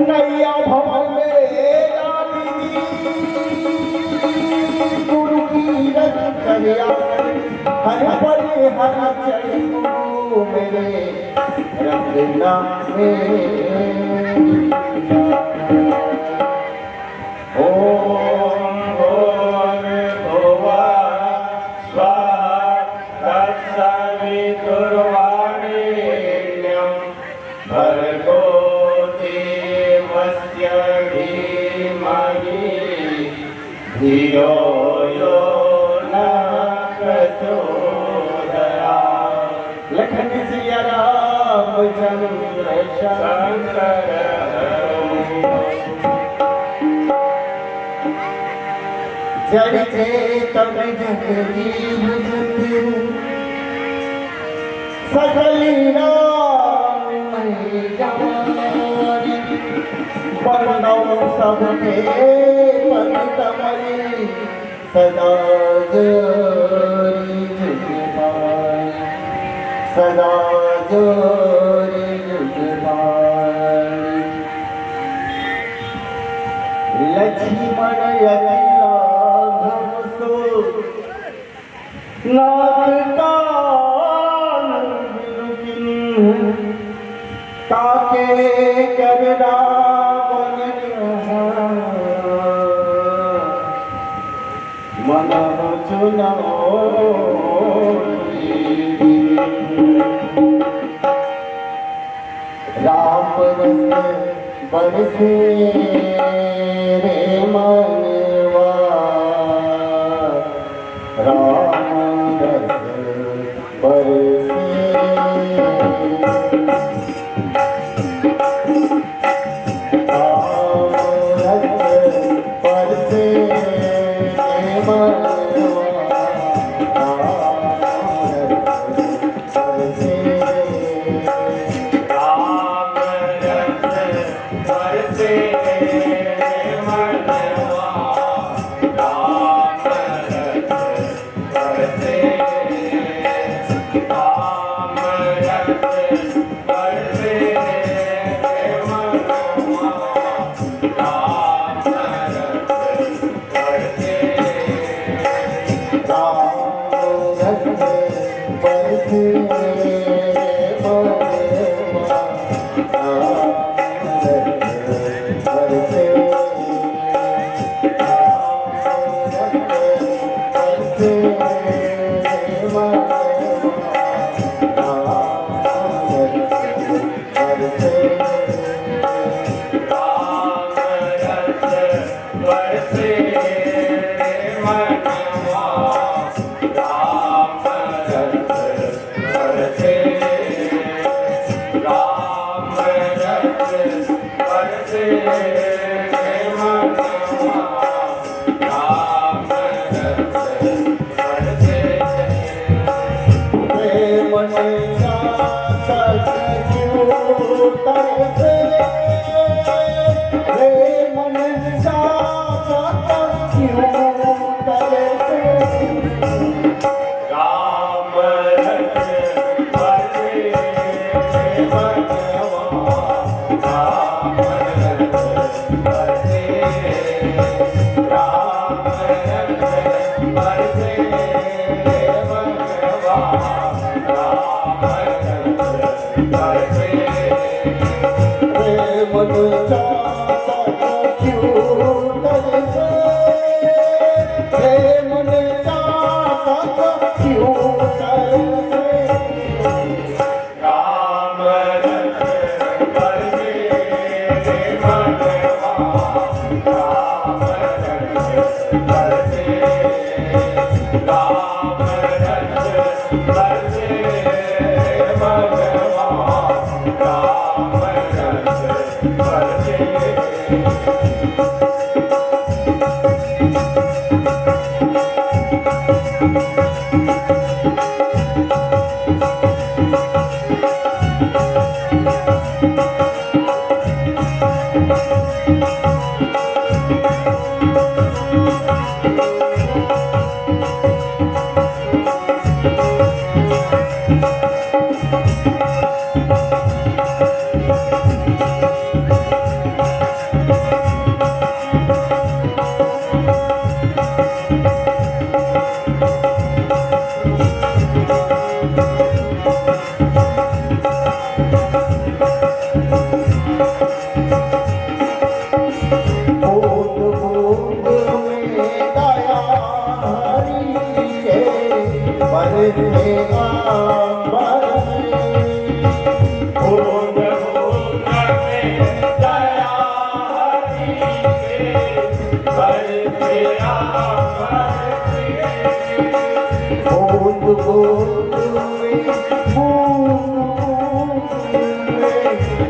नैया भवन में गुरु की रज करिया हर परे हर चढ़ू मेरे रंगना में धियो यो न प्रचोदया लखन सिया रामचंद्र शंकर जड़ चेतन जगजीव जंतु सकली राममय जानी बरनौ सबके पतितमयि सदा जोरी जुगपाई सदा जोरी जुगपाई लक्ष्मण यति लाघव सो नाथ कान बिलुकिन ताके करदा मनः चुनाओ राम रस बरसे रे मनवा राम रस बरसे बरसे बरसे बूंद बूंद में दया हरि के बरसे बूंद बूंद में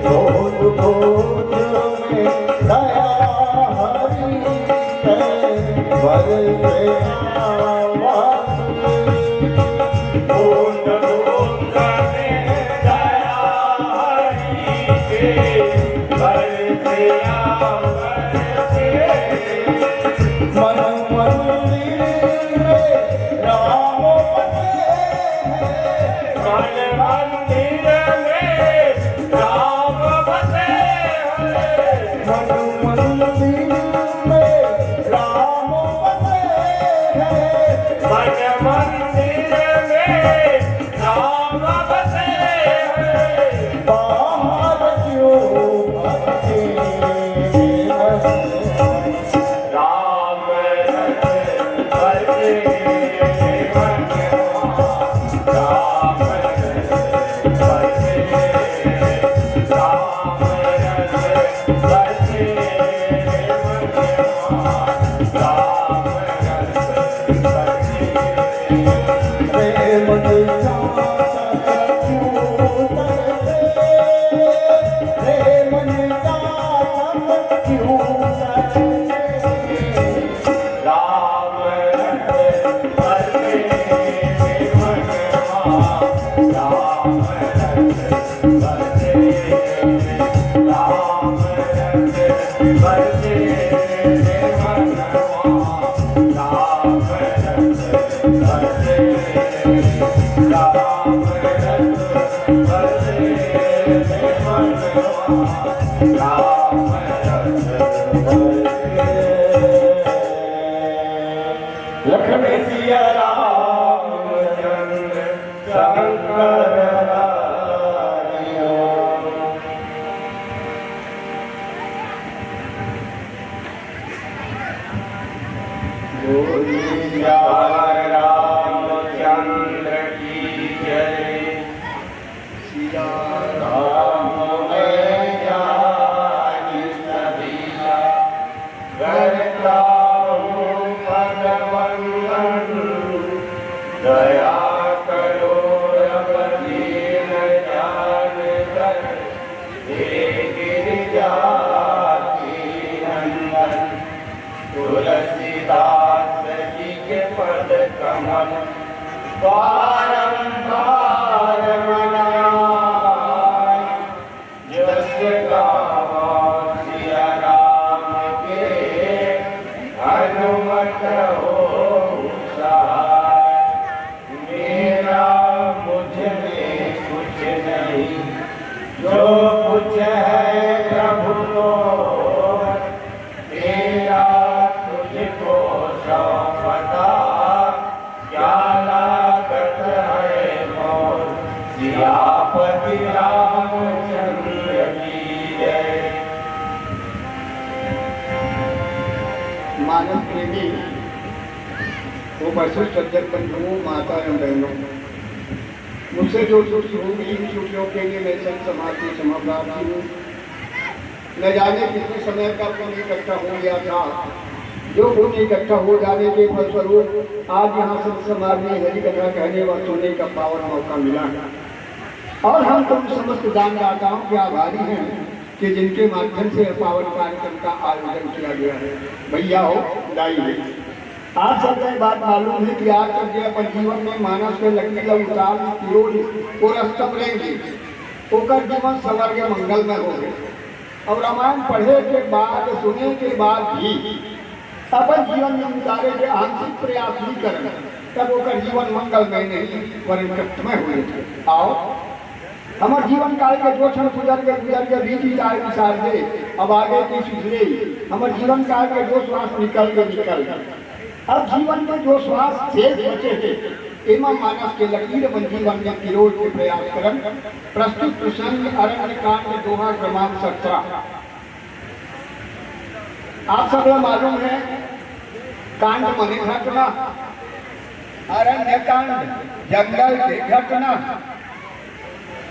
बूंद बूंद में दया हरि के बरसे बूंद बूंद में दया हरि के बरसे मन मंदिर में राम बसे मन मंदिर में राम बसे मन मंदिर में राम बसे मन मंदिर में राम बसे बाहर क्यों भटके राम रस बरसे राम रस बरसे राम रस बरसे राम रस बरसे प्रेम निजात क्यों तरसे प्रेम निजात क्यों तरसे राम रस बरसे राम रस बरसे राम रस बरसे राम रस बरसे राम रस बरसे राम रस लखन सिया रामचंद्र शंकर रामचंद्र की जय सिया राम मैं जानी सदिया करता हूँ भगवंदन दया करो रब दीन जान कर हे गिरिजाति नंदन तुलसीदास जी के पद कमल बारंबार मनाए जस गावा सिया राम के हनुमत हो सहाय मेरा मुझ में कुछ नहीं जो कुछ है प्रभु तो तेरा तुझको सौंपता क्या लागत है मोर सियापति रामचंद्र की जय मानव प्रेमी वो पशु सज्जन बंधुओं माता एवं बहनों, मुझसे जो त्रुटि होगी इन त्रुटियों के लिए मैं संत समाज की क्षमा प्रार्थी हूँ। न जाने कितने समय का पुण्य इकट्ठा हो गया था, जो पुण्य इकट्ठा हो जाने के फलस्वरूप आज यहाँ संत समाज में हरि कथा कहने व सुनने का पावन मौका मिला है। और हम तुम समस्त दानदाताओं के आभारी हैं कि जिनके माध्यम से पावन कार्यक्रम का आयोजन किया गया है। भैया हो दाई है, आप सबको एक बात मालूम है कि आज तक जो अपन जीवन में मानव से लकीला उतार तिरोड़ और अस्तम रहेंगे होकर जीवन स्वर्ग मंगलमय हो गए। और रामायण पढ़े के बाद सुने के बाद भी अपन जीवन में उतारे के आंशिक प्रयास नहीं करें तब होकर जीवन मंगलमय नहीं वरन कष्टमय हुए थे। आओ हमारे जीवन काल के जो क्षण गुजर के बीच ही जाए विचार दे, अब आगे की सुधरे हमारे जीवन काल के जो श्वास निकल अब जीवन में जो श्वास शेष बचे थे एवं मानस के लकीर बन जीवन में तिरोड़ के प्रयास करन प्रस्तुत प्रसंग अरण्य कांड दोहा क्रमांक 17। आप सब मालूम है कांड मने घटना अरण्यकांड जंगल की घटना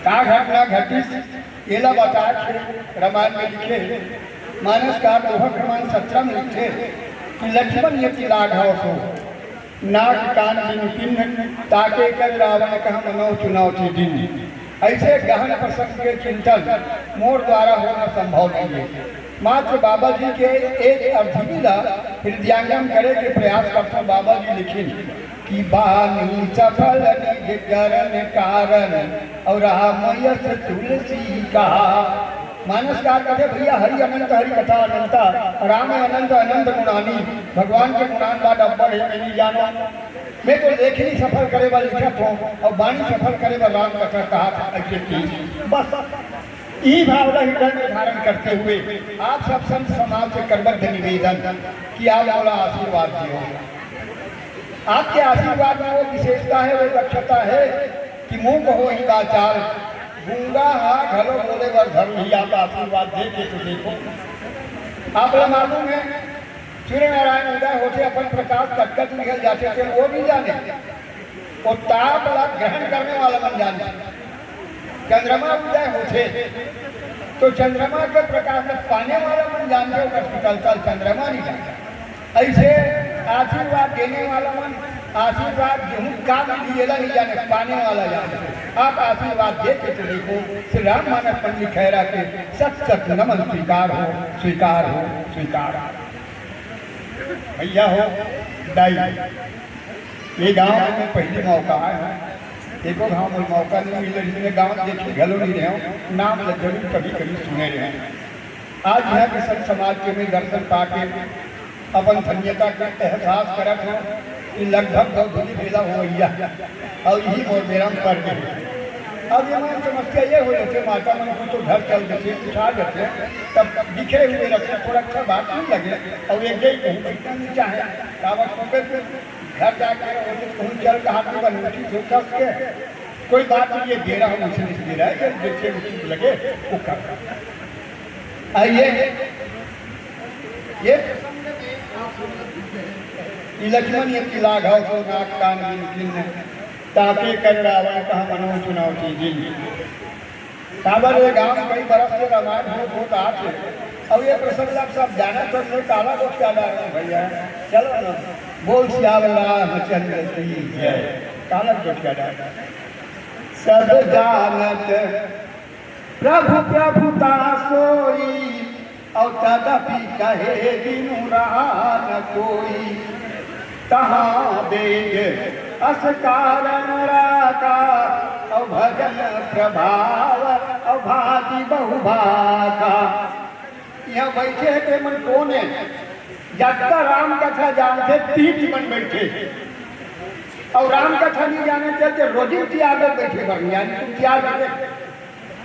का घटना घटित केला बता रामायण में लिखे मानसकार दोहा क्रमांक 17 में लिखे कि लक्ष्मण यति लाघव सो नाग कान बिन किन्न ताके कर रावण कहा मनो चुनाव थी दिन। ऐसे गहन प्रसंग के चिंतन मोर द्वारा होना संभव नहीं है। मात्र बाबा जी के एक अर्धविदा हृदयांगम करे के प्रयास करते बाबा जी लिखे कि बानी सफल निगरण कारण और रामयस तुलसी कहा। मानसकार कहते भैया हरि अनंत हरि कथा अनंता राम अनंत अनंत गुणानी भगवान के गुणान बाद अब्बर है नहीं जानो। मैं तो लेखनी सफल करे वाला लिखत हूँ और बाणी सफल करे वाला राम कथा कहा था ऐसे चीज बस ई भावना हृदय में धारण करते हुए आप सब संत समाज से करबद्ध निवेदन कि आप बोला आशीर्वाद दियो। आपके आशीर्वाद में वो विशेषता है वो दक्षता है कि मुंह हो ही बाचार गूंगा हाँ घलो बोले वर घर ही आप आशीर्वाद दे के तो देखो। आप मालूम है सूर्य नारायण उदय होते अपन प्रकाश कटकट निकल जाते थे वो नहीं जाने वो ताप ग्रहण करने वाला बन जाने। चंद्रमा उदय होते तो चंद्रमा के प्रकाश में पाने वाला मन जानते हो निकलता चंद्रमा नहीं जाता। ऐसे आशीर्वाद देने वाला मन आशीर्वाद गेहूं काम दिएला नहीं जाने पाने वाला जाने। आप आशीर्वाद दे के तो देखो श्री राम मानस पंडित खैरा के सच सच नमन स्वीकार हो स्वीकार हो स्वीकार। भैया हो दाई ये गांव में पहले मौका है देखो गाँव में मौका नहीं मिले जिसने गाँव देखे घलो नहीं रहे नाम जरूर कभी कभी सुने रहे। आज यहाँ के संत समाज के में दर्शन पाके अपन धन्यता के एहसास करत हो कि लगभग बहुत बेला हो गया और यही और बेराम पड़ गए। अब ये मन समस्या ये हो जाते माता मन को तो घर चल देते उठा देते तब बिखरे हुए रखते थोड़ा अच्छा बात नहीं लगे और एक गई कहीं बैठना नहीं चाहे कावत होकर घर जाकर कहूँ चल कहा तो बनती सोचा के कोई बात नहीं ये गेरा हम उसे नहीं दे रहा है जैसे उचित लगे वो कर। आइए ये लक्ष्मण ये किला घाव सो नाक कान बिन ताके कर रावण कहा मनो चुनाव की दिन। काबर ये गांव कई बरस से रामायण बहुत आज है अब ये प्रसंग आप सब जाना तो काला को क्या डाल रहे भैया चलो ना बोल श्यावला चंद्र की जय काला को क्या डाल सब जानत प्रभु प्रभुता सोई और तदपि कहे बिनु रहा न कोई तहाँ देख अस कारण राका और भजन प्रभाव और भाति बहुभाका। यहाँ बैठे के मन कौन है जगता राम कथा जानते 30 मन बैठे और राम कथा नहीं जाने चलते रोजी की आदत बैठे बढ़िया तुम क्या जाने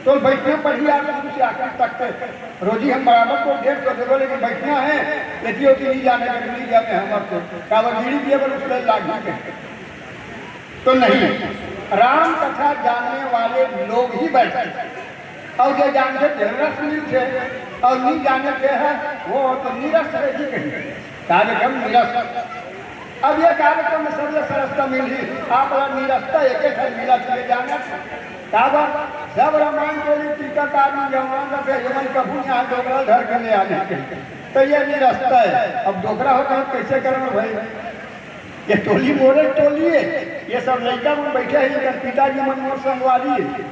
तो बैठने पढ़िए आकर तुमसे आकर तकते रोजी हम बराबर को डेढ़ कर देवो लेकिन बैठना है यदि होती नहीं जाने का नहीं जाते हम आपको कावड़ी दिए बोले उसमें लागू तो नहीं राम कथा जानने वाले लोग ही बैठे और जो जानते थे रस मिलते और नहीं जानते हैं वो तो निरस रही कहीं कार्यक्रम निरस। अब ये कार्यक्रम में सबसे सरसता मिली आप निरस्ता एक मिला चले जाना काबर सब रामायण के लिए टीकाकार में जवान रखे यमन कभू यहाँ डोकरा धर के ले आने के तो ये निरस्ता है। अब डोकरा होता है कैसे करें भाई ये टोली मोरे टोली है ये सब लड़का में बैठे हैं पिताजी मन मोर संगवाली है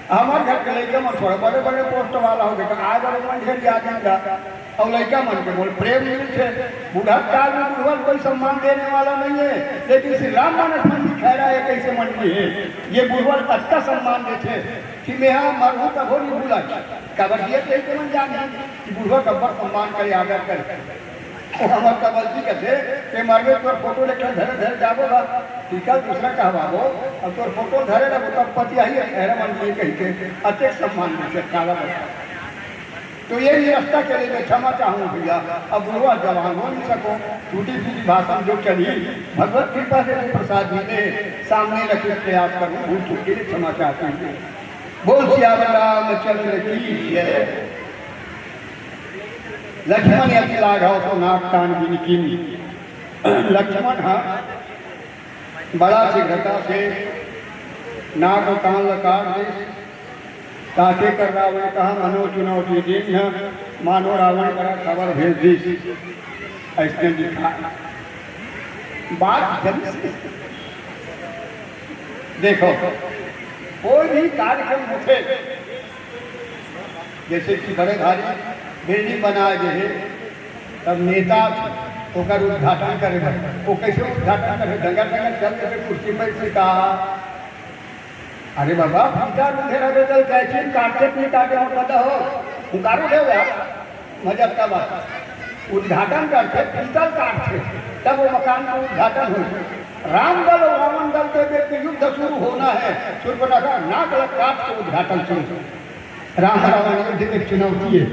हमारे घर के लड़का मन थोड़ा बड़े बड़े पोस्ट वाला हो गए आज बड़े मन ढेर जाएगा और लड़का मन के बोल प्रेम मिल है बुढ़ा काल में बुढ़वा कोई सम्मान देने वाला नहीं है लेकिन श्री राम मानस मन खैरा है कैसे मन की है ये बुढ़वा अच्छा सम्मान देते कि मैं यहाँ मरहूँ तब हो नहीं भूला कबर दिए कैसे मन जाने कि बुढ़वा कब्बर सम्मान करे आदर करे हमारे कबलती कहते कि मरवे तोर फोटो लेकर धरे धरे जाबोगा टीका दूसरा कहवाबो अब तोर फोटो धरे ना तब पति आई है मन जी कही के अत्यक सम्मान से काला बता तो ये रास्ता के लिए मैं क्षमा चाहूँ भैया अब बुढ़वा जवान हो नहीं सको टूटी फूटी भाषा जो चली भगवत कृपा से प्रसाद जी ने सामने रखे प्रयास करूँ भूल चूक के लिए क्षमा चाहता हूँ। बोल श्याम रामचंद्र की जय। लक्ष्मण यदि लाघव तो नाक कान बिन किन लक्ष्मण हाँ बड़ा शीघ्रता से नाग और कान काट दे। ताके कर रावण कहा मनो चुनौती दिन मानो रावण करा खबर भेज दी। ऐसे लिखा बात जल्दी से देखो, कोई भी कार्यक्रम उठे, जैसे कि बड़े भारी बिल्डिंग बनाए गए, तब नेता होकर उद्घाटन करेगा। वो कैसे उद्घाटन करे? डंगर डंगर चल के कुर्सी पर से कहा, अरे बाबा पीता रूधे रहे तो कैसे काटते नहीं काटे हो पता हो उकारो दे मजब का बात। उद्घाटन करते पीतल काटते, तब वो मकान का उद्घाटन हो। रामदल और रावण दल के बीच युद्ध शुरू होना है। सूर्पनखा नाक काट के उद्घाटन शुरू। राम रावण युद्ध की चुनौती है।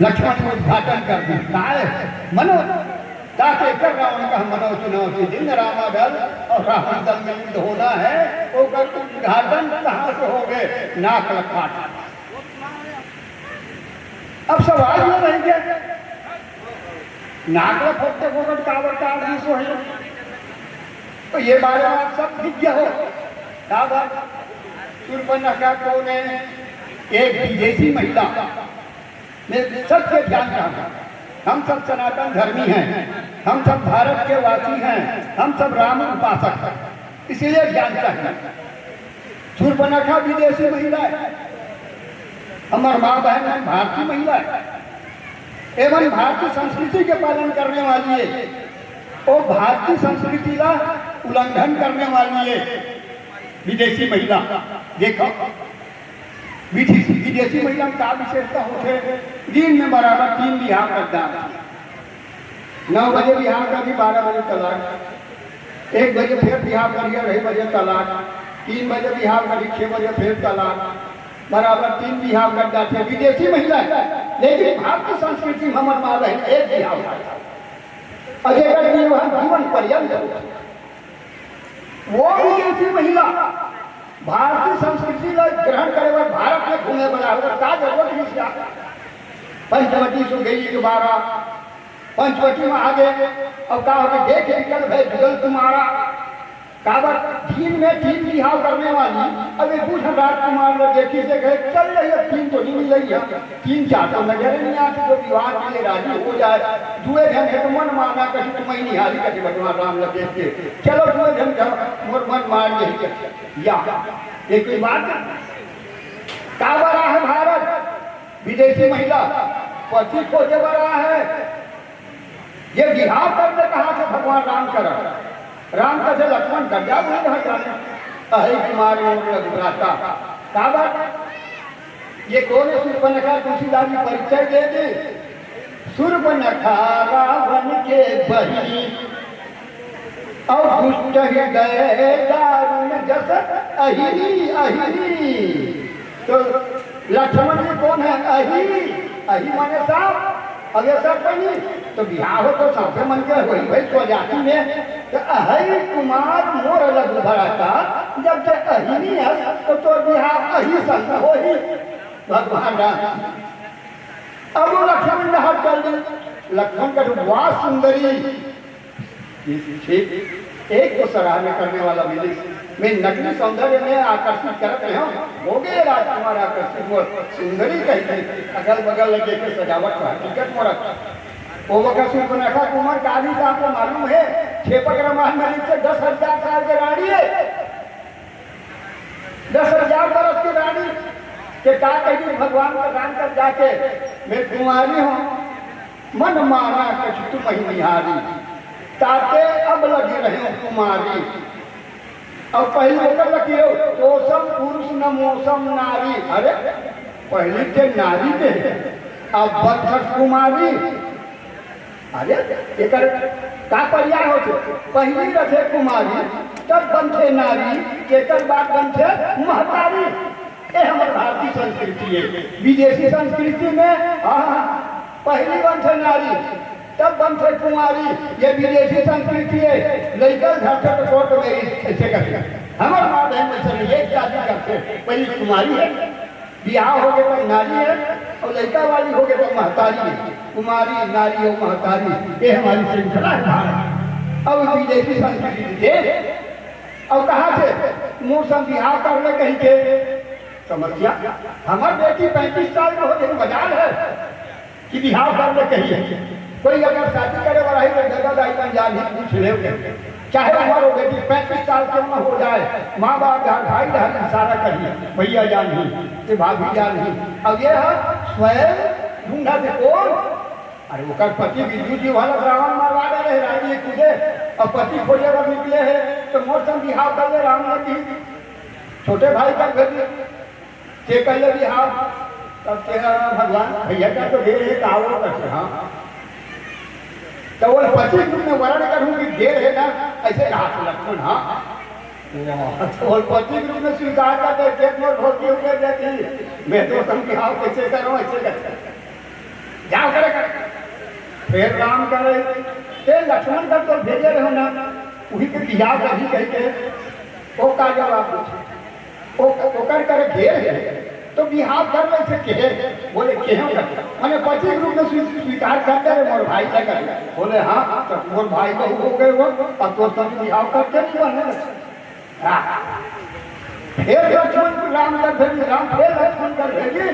लक्ष्मण ने उद्घाटन कर दी। मनो ताके कर रावण का मनो चुनौती दिन रामा दल और रावण दल में युद्ध होना है। वो उद्घाटन कहाँ से हो गए? नाक काट। अब सवाल ये रह गया, नाक फोटते फोटो कावर का आदमी सो है, तो ये बारे में सब विज्ञ हो। सूर्पनखा को ने एक विदेशी महिला में सबसे ध्यान रखा। हम सब सनातन धर्मी हैं, हम सब भारत के वासी हैं, हम सब राम उपासक हैं, इसलिए ध्यान चाहिए। सूर्पनखा विदेशी महिला है, हमार माँ बहन भारतीय महिला है, एवं भारतीय संस्कृति के पालन करने वाली है। और भारतीय संस्कृति का उल्लंघन करने वाली है विदेशी महिला। देखो विदेशी महिला का विशेषता होते, दिन में बराबर 3 बिहार करता है। 9 बजे बिहार का भी 12 बजे तलाक, 1 बजे फिर बिहार करिए 2 बजे तलाक, 3 बजे बिहार करिए 6 बजे फिर तलाक, बराबर 3 बिहार कर जाते हैं विदेशी महिला है। लेकिन भारतीय संस्कृति में हमारे माँ बहन एक बिहार अगर जीवन पर्यंत वो विदेशी महिला भारतीय संस्कृति का ग्रहण करे और भारत में घूमे बना होगा का जरूरत नहीं। पंचवटी से गई के 12 पंचवटी में आगे अब का हो देख निकल भाई जुगल तुम्हारा काबर दिन में 3 बिहाव करने वाली। अब एक पूछ राजकुमार ने देखी से कहे चल रही है 3 तो नहीं मिल रही है, 3-4 तो नजर नहीं आती जो विवाह के लिए राजी हो जाए। 2 घंटे तो मन माना कहीं तुम्हें नहीं हारी कभी भगवान राम लगे के चलो 2 घंटे मोर मन मार यही या एक बात काबर है भारत विदेशी महिला पति को जब रहा है। ये बिहार करने कहा से भगवान राम करा, राम का से लक्ष्मण कर जा कुमार रघुराता काबर। ये कौन है? सूर्पनखा तुलसीदास जी परिचय दे दे। सूर्पनखा रावण के बही और दुष्ट हृदय दारुण जस अहिरी अहिरी। तो लक्ष्मण जी कौन है? अहिरी। अहि माने साफ, अगर सब नहीं तो बिहार हो तो सबसे मन के वही भाई तो जाति में तो अहि कुमार मोर लघु भराता। जब तक अहि नहीं है तो बिहार अहि संग हो ही भगवान राम। अब वो लक्ष्मण ने हाथ डाल दी। लक्ष्मण का वाह सुंदरी एक को सराहना करने वाला मिली। मैं नकली सौंदर्य में आकर्षित कर रहे हो गए राजकुमार आकर्षित मोर सुंदरी कहते अगल बगल लगे के सजावट का टिकट मोर वो वक्त सूर्पनखा कुमार का आदि का आपको मालूम है 6 रामायण में से 10,000 साल की रानी है। 10,000 बरस की रानी के का कही भगवान का दान कर जाके मैं कुमारी हूँ मन माना कछ तुम ही निहारी ताके अब लगे रहे कुमारी। अब पहले होकर लगी हो मौसम पुरुष न मौसम नारी। अरे पहले के नारी के अब बदखट कुमारी। अरे एक का पर्याय हो पहली रथे कुमारी तब बनते नारी एक बात बनते महतारी। ये हमारे भारतीय संस्कृति है। विदेशी संस्कृति में पहली बनते नारी तब बनते कुमारी। ये विदेशी संस्कृति है। लड़का घर से कोर्ट में ऐसे करते हमारे माँ बहन में चले एक शादी करते पहली कुमारी है, ब्याह हो गए तो नारी है और लड़का वाली हो गए तो महतारी है। कुमारी नारी और महतारी ये हमारी श्रृंखला है। अब विदेशी संस्कृति और कहा से मुँह से बिहार कर ले कहीं के समस्या हमार बेटी 35 साल में हो गई मजाल है कि बिहार कर ले कहीं कोई अगर शादी करे वाला है तो जगह दाई पंजाब ही पूछ ले चाहे हमारो बेटी 35 साल क्यों न हो जाए माँ बाप भाई बहन इशारा करिए भैया जान ही ये भाभी जान ही अब ये है स्वयं ढूंढा से कौन अरे वो पति विद्युत जी वाला रावण मारवा रहे रानी तुझे और पति खोजे पर निकले है तो मौसम बिहार कर ले राम जी छोटे भाई का घर के कर ले बिहार तब तेरा भगवान भैया का तो देर है कहावत करते हाँ तो वो पति में वर्ण करूँ कि देर है ना ऐसे कहा तो लक्ष्मण हाँ तो पति रूप में स्वीकार करते खेत में भोगी होकर जाती मैं तो तुम बिहार कैसे करूँ ऐसे करते जाओ करे कर फिर राम करे ते लक्ष्मण का तो भेजे रहो ना वही के बिहार का ही कह के वो का जवाब वो कर करे घेर है तो बिहार कर रहे थे के बोले क्यों करते मैंने पति रूप में स्वीकार करते रहे मोर भाई से कर बोले हाँ तो मोर भाई को हो गए वो अब तो तुम बिहार करके नहीं बने फिर लक्ष्मण राम कर भेजी राम फिर लक्ष्मण कर भेजी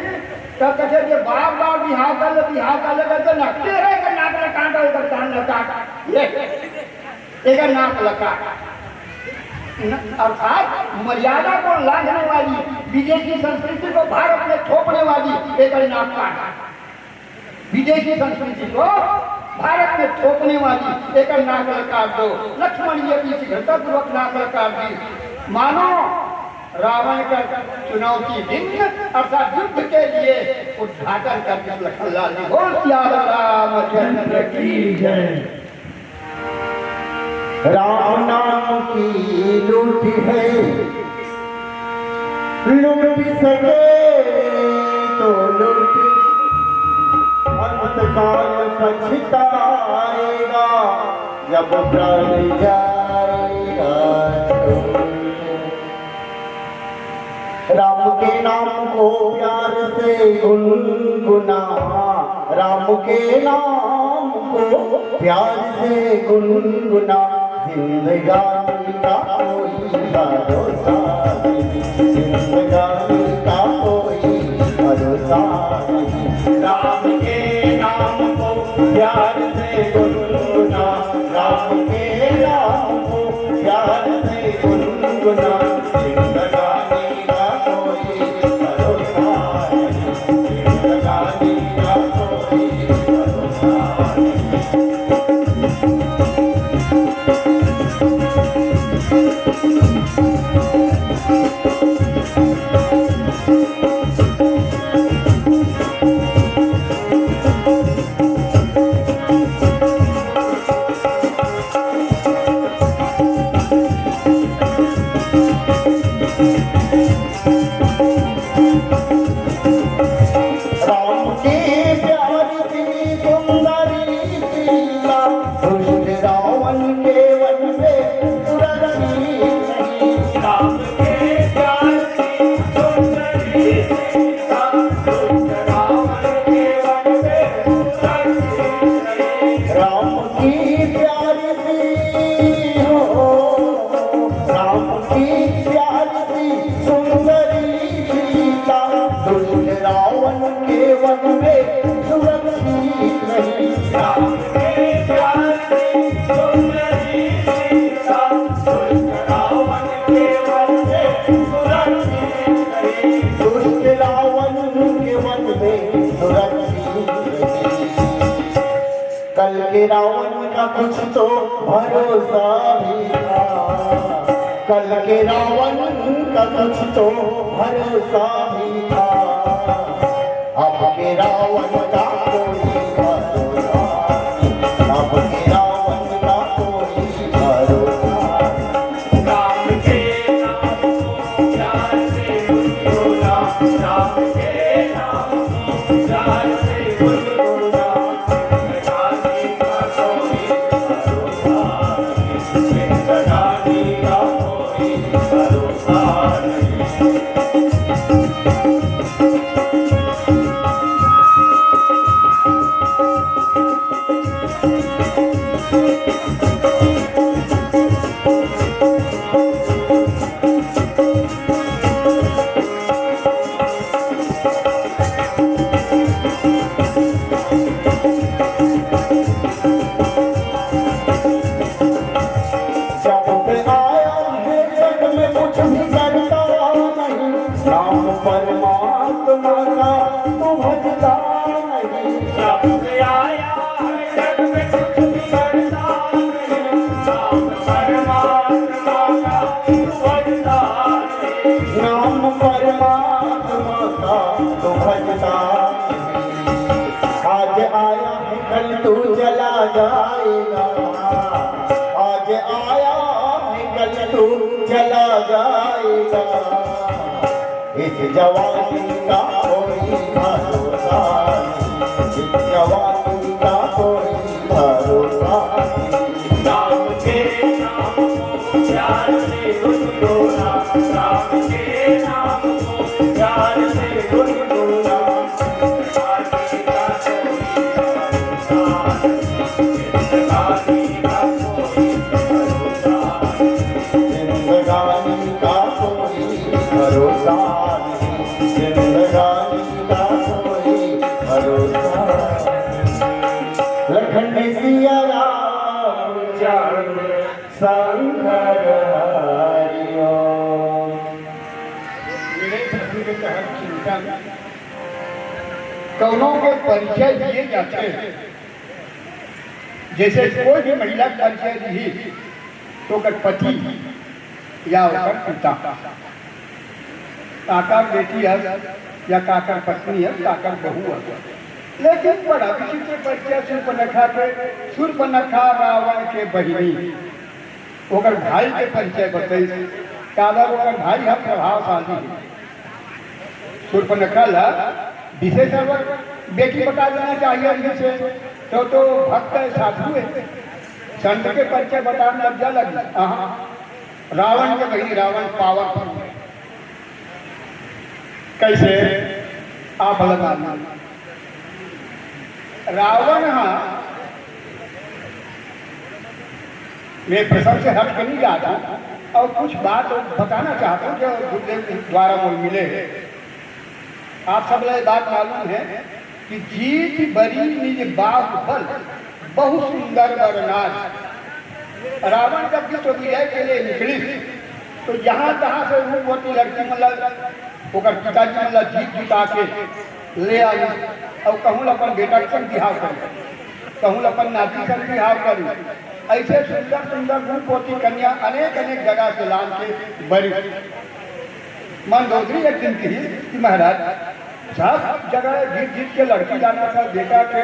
तब कहते ये बार बार बिहार कर ले कहते नकटे रहे नाक लकाट इधर कान लकाट एक नाक लकाट अर्थात मर्यादा को लांघने वाली विदेशी संस्कृति को भारत में थोपने वाली एक नाक काट विदेशी संस्कृति को भारत में थोपने वाली एक नाक लकाट दो लक्ष्मण ये भी शीघ्रतापूर्वक नाक लकाट दी मानो रावण का चुनौती दिन अर्थात युद्ध के लिए उद्घाटन करके लखनलाल ने बोल किया रामचंद्र की जय राम नाम की लूट है लूट सके तो लूट अंत काल पछताएगा जब प्राण जाएगा राम के नाम को प्यार से गुनगुना राम के नाम को प्यार से गुनगुना जिंदगानी का कोई भरोसा नहीं जिंदगानी का कोई भरोसा नहीं राम के नाम को प्यार से गुनगुना राम के नाम को प्यार से गुनगुना जिंदगानी का कोई भरोसा नहीं जिंदगानी का कोई भरोसा नहीं कल के रावण का कुछ तो भरोसा भी था कल के रावण का कुछ तो भरोसा भी था अब के रावण का कोई भरोसा नहीं अब के रावण का कोई भरोसा नहीं राम के नाम को प्यार से गुनगुना राम के नाम को प्यार से गुनगुना मिलता नहीं। आज आया है कल तू चला जाएगा, आज आया है कल तू चला जाएगा। इस जवानी का कोई भरोसा नहीं, इस जवानी का कोई भरोसा नहीं। राम के नाम को प्यार से गुनगुना, राम के नाम को प्यार से गुनगुना। जिंदगानी का कोई भरोसा नहीं, जिंदगानी का कोई भरोसा नहीं। जिंदगानी का कोई भरोसा नहीं, जिंदगानी का कोई भरोसा नहीं। लखन सिया राम चंद्र शंकर हरिओ। मेरे धर्म के तहत चिंतन कौनों के परिचय दिए जाते हैं। जैसे कोई भी महिला परिचय दी तो कर पति या ओकर पिता, काकर बेटी है या काकर पत्नी है, काकर बहू है। लेकिन बड़ा विचित्र परिचय शूर्पणखा रावण के बहिनी ओकर भाई के परिचय बताई। काबर ओकर भाई है प्रभावशाली, शूर्पणखा ला विशेष बेटी बता देना चाहिए। जिसे तो भक्त साधु है, संत के परिचय बताने लग जा लगी। रावण के बहिनी, रावण पावरफुल है। कैसे आप लगा रावण मैं प्रसंग से हट के नहीं जाता और कुछ बात बताना चाहता हूँ जो गुरुदेव द्वारा मुझे मिले। आप सब लोग बात मालूम है कि जीत बरी निज बाग बल बहुत सुंदर बरनाज। रावण जब विश्व विजय के लिए निकली तो जहाँ तहाँ से रूपवती लड़की मतलब ओकर पिताजी मतलब जीत जुटा के ले आई और कहूँ अपन बेटा के संग बिहाव करी, कहूँ अपन नाती संग बिहाव करी। ऐसे सुंदर सुंदर रूपवती कन्या अनेक अनेक जगह से लान के बरी। मंदोदरी एक दिन की कि महाराज सब जगह जीत जीत के लड़की लाना था, बेटा के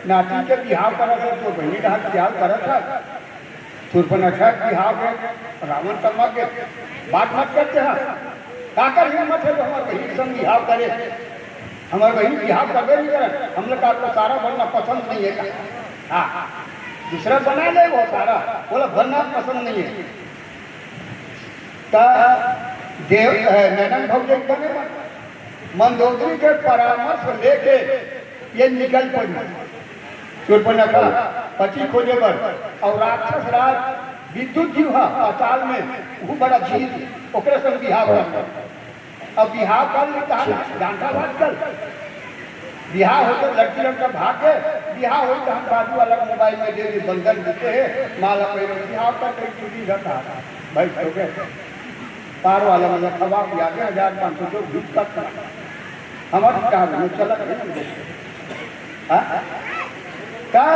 नाती के बिहाव करा था तो बहनी ढाक बिहाव करा था। शूर्पणखा बिहाव के रावण कमा के बात मत करते हैं। काकर हिम्मत है तो हमारे बहन संग बिहाव करे, हमारे बहन बिहाव करवे नहीं करे। हम लोग आपको सारा बनना पसंद नहीं है। हाँ दूसरा बना ले वो सारा, बोला बनना पसंद नहीं है। देव नैनन भौजी बने मंदोदरी के परामर्श लेके ये निकल पड़ी शूर्पणखा पति खोजे पर। और राक्षस राज विद्युत जीव पाताल में वो बड़ा जीव ओकरे संग बिहाव कर। अब बिहाव कर डांटा बात कर बिहाव हो तो लड़की लड़का भाग के बिहाव हो तो हम बाजू वाला मोबाइल में दे दी बंधन देते हैं माला पहले बिहाव कर कहीं चूड़ी घटा भाई हो गए पार वाला मतलब खबा भी आगे 1500 जो भीख का हमारे कहा चला क्या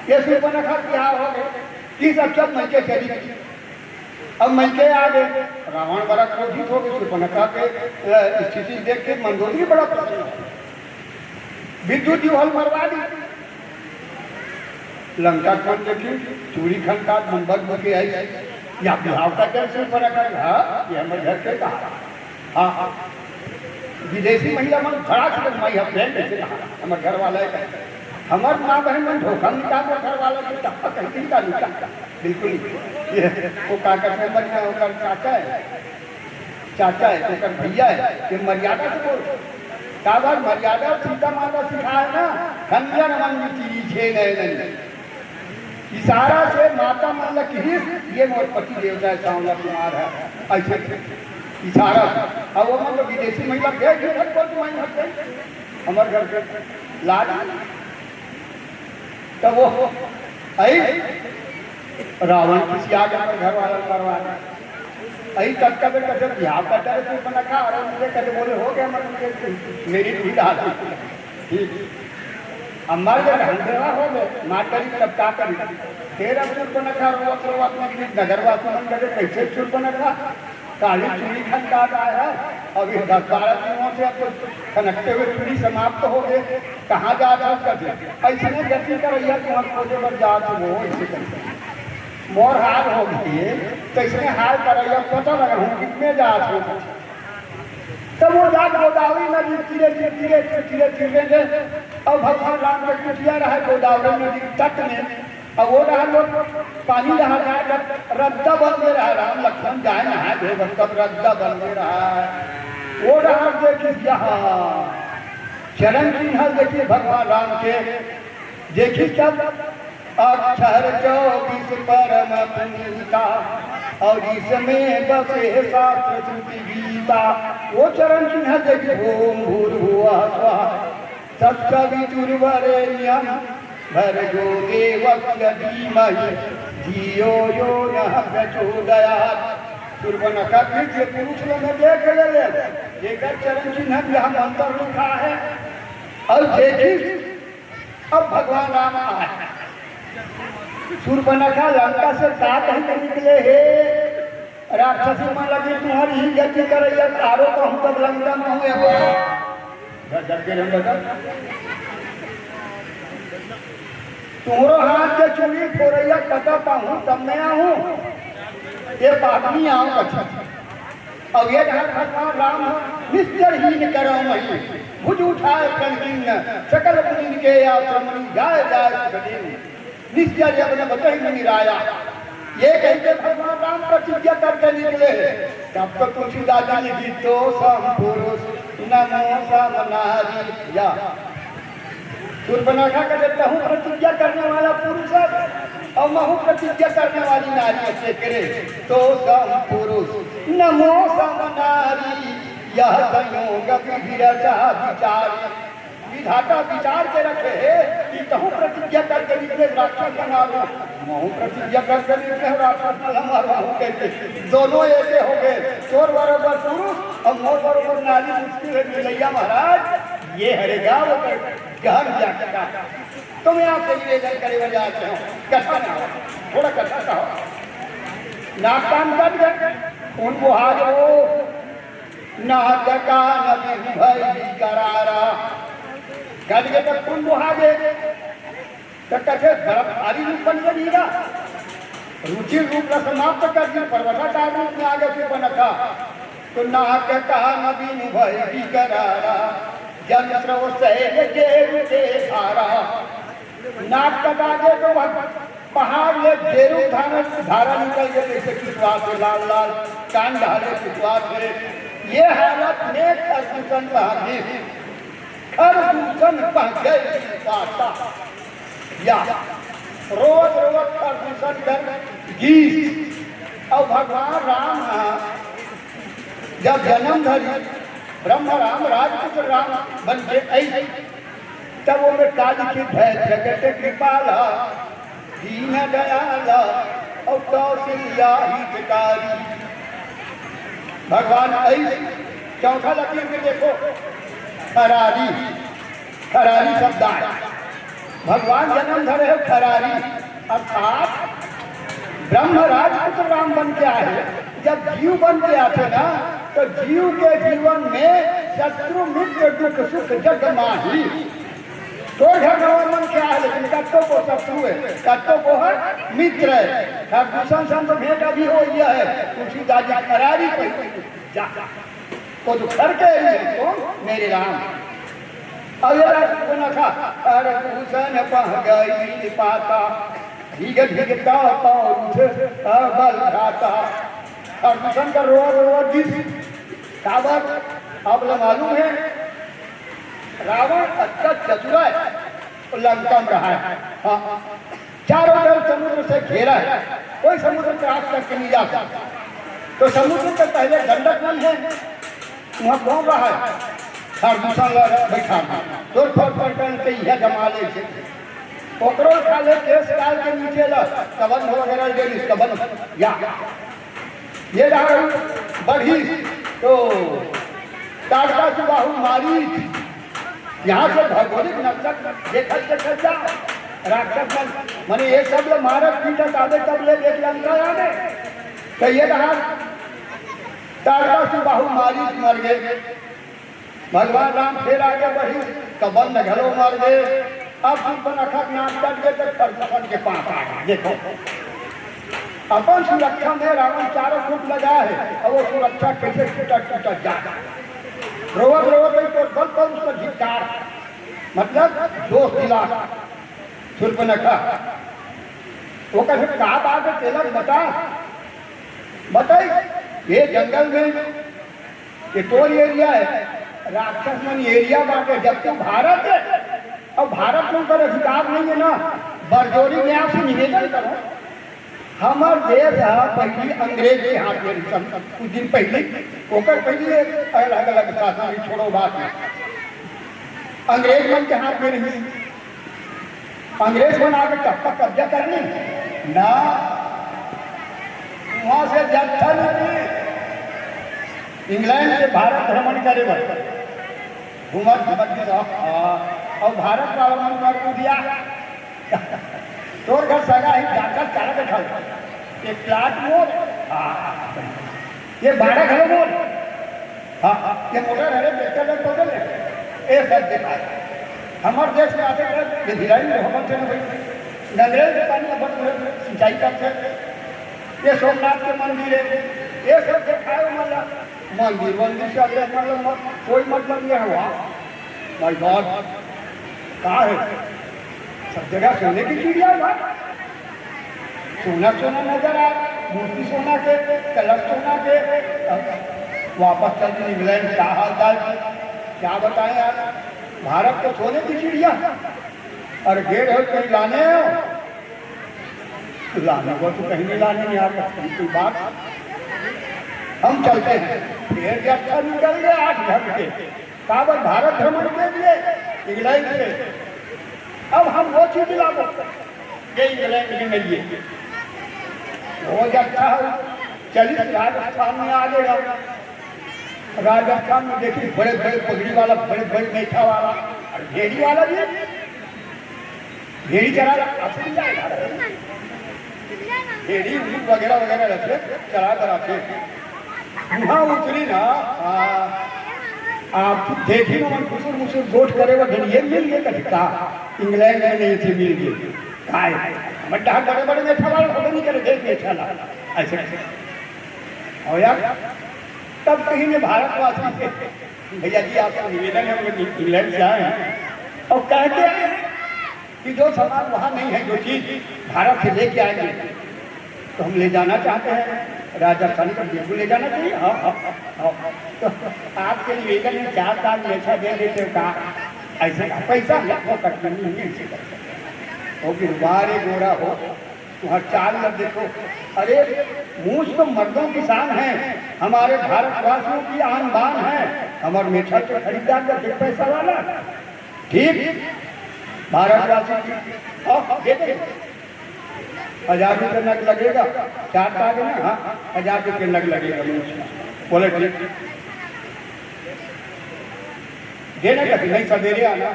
ये शूर्पणखा बिहाव हो गए। ये सब मैके चली गई। अब मैके आ गए, रावण बड़ा क्रोधित हो गए। शूर्पणखा के स्थिति देख के मंदोदरी बड़ा प्रसन्न हो, विद्युत जीव हल मरवा दी। लंका खंड देखी चूड़ी खंड का नंबर बुके आई या बिहाव का क्या शूर्पणखा। हाँ ये हमारे घर के कहा। हाँ विदेशी महिला मन धड़ाक से माई फ्रेंड ऐसे कहा हमारे घर वाला है। हमारे माँ बहन में धोखा निकाल घर वाला की टप्पा कहीं का निकाल बिल्कुल ये वो काका से बन गया होकर चाचा है होकर भैया है। ये मर्यादा से बोल का बार मर्यादा सीता माता सिखाए ना खंजन मन छे नहीं इशारा से माता मन लगी ये मोर पति देवता सांवला कुमार है ऐसे इशारा। अब वो मतलब विदेशी महिला हमारे घर पे लाज तब वो आई रावण किसी आगे घर वाला करवा अही तक का कैसे बिहार करता है शूर्पणखा और मुझे कैसे बोले हो गया मतलब मेरी भी डाल हमारे जब हंडेवा हो गए माटरी तब का करी तेरा शूर्पणखा रोवत रोवत में नगरवासी मन करे कैसे शूर्पणखा काली चूड़ी खनकाता है। अभी 10-12 दिनों से अब खनकते हुए चूड़ी समाप्त हो गए, कहाँ जा रहा करते ऐसे गति करैया तुम खोजे पर जा वो ऐसे करते मोर हाल हो गई कैसे हाल करैया पता लगा हूँ कितने जा तब वो जात गोदावरी नदी धीरे धीरे धीरे धीरे धीरे अब भगवान राम का कुटिया रहा गोदावरी नदी तट में। अब वो रहा लोग पानी रहा रद्दा बन में रहा, राम लक्ष्मण जाए नहा दे तब रद्दा बन में रहा है। वो रहा देखिए यहाँ चरण चिन्ह देखिए भगवान राम के देखिए सब अक्षर 24 परम पुनीता और इसमें बसे शास्त्र श्रुति गीता। वो चरण चिन्ह देखिए ओम भूर्भुवः स्वः तत्सवितुर्वरेण्यं भर्गो देवस्य धीमहि धियो यो नः प्रचोदयात्। सूर्पनखा के पुरुष लोग देख ले देखकर चरण चिन्ह यहाँ मंत्र लिखा है। और देखिए अब भगवान राम आए सूर्पनखा लंका से साथ ही निकले हे राक्षसी मन लगी तुम्हारी ही गति करैया तारो कहूँ तब लंका में हुए तुम्हारो हाथ के चूड़ी फोरैया कटा पाऊँ तब मैं आऊँ ये पाटनी आऊँ अच्छा। अब ये भगवान राम निश्चरहीन करो मही भुज उठाए कंदीन सकल पुनीन के आश्रमणी जाए जाए निश्चय जब ने बताई नहीं राया। ये कहते भगवान राम प्रतिज्ञा करके निकले तब तो तुलसीदास जी की तो सम पुरुष नमो सम नारी या सूर्पनखा का देता हूँ प्रतिज्ञा करने वाला पुरुष और महु प्रतिज्ञा करने वाली नारी से करे तो सम पुरुष नमो सम नारी यह संयोग विरचा विचार विधाता विचार के रखे है कि कहूँ प्रतिज्ञा करके निकले राक्षस बना लो महू प्रतिज्ञा करके निकले राक्षस मारू कहते दोनों ऐसे हो गए चोर बरोबर पुरुष और मोर बरोबर नारी मुश्किल है मिलैया महाराज ये हरेगा वो गहन जाता तो मैं आपसे निवेदन करे जाते हूँ कथा ना हो थोड़ा कथा कहो नाक कान कर गए उनको हाजरो नाक कान भई करारा कल के तक कुंभ हागे तो कथे भारी रूप बन गया रुचि रूप का समाप्त कर दिया पर्वताकार रूप में आगे से बनता तो नाक कान बिनु भई करारा जन स्रव से धारा नाक कटागे तो पहाड़ में घेरू धारा निकल गए जैसे किसवा से लाल लाल कान ढाले किसवा से ये हालत नेक अर्जुन अर्जुन पाता या रोज रोज अर्जुन कर गीत और भगवान राम जब जन्म धरी ब्रह्म राम राजपुत्र राम बन के आई तब वो काली की भय जगत कृपाला दीन दयाला और कौशल्या हितकारी भगवान आई चौथा लकीर में देखो खरारी खरारी शब्द आया भगवान जन्म धरे है खरारी अर्थात ब्रह्म राजपुत्र राम बन के आए जब जीव बन के आते ना तो जीव के जीवन में शत्रु मित्र दुख सुख जग माही तो मन क्या है लेकिन कत्तों को शत्रु है कत्तों को है मित्र है भूषण संत भेंट अभी हो गया है तुलसीदास जी खरारी को तो करके तो मेरे राम अरे भूषण पह गई पाता भीग भीगता बल खाता और भूषण का रोआ गीत काबर अब मालूम है रावण अच्छा चतुरा है लंका में रहा है हाँ चारों तरफ समुद्र से घेरा है कोई समुद्र के आस तक नहीं जाता तो समुद्र के पहले गंडक नल है वहाँ कौन रहा है दूसरा बैठा तो के यह जमा ले ओकरो खा ले केस डाल के नीचे ला कबन वगैरह दे कबन या ये रहा बढ़ी तो ताड़का सुबाहु मारी यहाँ से भौगोलिक नक्शा देखा जा राक्षस मने ये सब लोग मारत पीटत आदे तब ले देख लंका आने तो ये रहा तारकासुर बाहु मारी मर गए। भगवान राम फिर आगे बढ़ी तो बंद घलो मर गए। अब सूर्पनखा नाम कर के परशुराम के पास आ गए। देखो अपन सुरक्षा में रावण चारों फुट लगा है और वो सुरक्षा कैसे टूट जा रोवत रोवत तो बल पर उसका धिक्कार, मतलब दोष दिला सूर्पनखा। वो कहे कहा बात है तिलक बताई ये जंगल में ये टोल एरिया है, राक्षस मन एरिया बांटे, जब तक भारत है और भारत में उनका अधिकार नहीं है ना। बरजोरी में आपसे निवेदन करो, हमार देश है पहली अंग्रेज के हाथ में कुछ दिन पहले होकर पहले अलग अलग शासन छोड़ो बात है, अंग्रेज मन के हाथ में नहीं। अंग्रेज मन आके कब तक कब्जा करने ना, वहां से जत्था नहीं इंग्लैंड से भारत भ्रमण करे घूमत घूमत और भारत का मन कर दिया तोर घर सगा ही जाकर चारा बैठा ये प्लाट मोर, ये 12 घर मोर, ये मोटर है ट्रैक्टर में टोटल है ये सब देखा। हमारे देश में आते हैं भिलाई में हम नंगरेल के पानी अपन सिंचाई करते, ये सोमनाथ के मंदिर है ये सब दिखाए। मंदिर मंदिर से अगले मतलब कोई मतलब नहीं हुआ। माय गॉड कहा है सब जगह सोने की चिड़िया है, सोना सोना नजर आए, मूर्ति सोना के कलश सोना के। वापस चलते इंग्लैंड का हाल चाल क्या बताएं यार, भारत को सोने की चिड़िया और गेड़ हो कहीं लाने हो लाने को तो कहीं नहीं लाने नहीं यार कोई बात। हम चलते हैं फिर अच्छा निकल गए 8 घंटे काबल भारत भ्रमण के लिए इंग्लैंड से। अब हम वो चीज लागू ये इंग्लैंड की नहीं है वो अच्छा चलिए राजस्थान में आ गएगा। राजस्थान में देखिए बड़े बड़े पगड़ी वाला, बड़े बड़े मेठा वाला और भेड़ी वाला भी भेड़ी चला भेड़ी वगैरह वगैरह रखे चला कर आते वहाँ उतरी ना। आप देखी ना मन खुशुर मुसुर गोट करे वो ये मिल गए कभी कहा इंग्लैंड में नहीं थी मिल गए काय बड़ा बड़े बड़े मेठा वाला पता नहीं करे देख मेठा ला ऐसे और यार तब कहीं में भारतवासी थे भैया जी आपका निवेदन है हम इंग्लैंड से आए हैं और कहते हैं कि जो सामान वहाँ नहीं है जो चीज भारत से लेके आएंगे तो हम ले जाना चाहते हैं राजस्थान का बिल्कुल ले जाना चाहिए। हाँ तो आपके निवेदन में 4 साल मेछा दे देते हो कहा ऐसे पैसा वो कटना नहीं है ऐसे कर फिर बारे गोरा हो वहाँ चाल न देखो। अरे मूछ तो मर्दों किसान हैं, हमारे भारतवासियों की आन बान है, हमारे मेछा तो खरीदार का फिर पैसा वाला ठीक भारतवासी की 1000 रुपये नग लगेगा 4 का ना। हाँ 1000 रुपये नग लगेगा बोले ठीक देना कभी नहीं सवेरे आना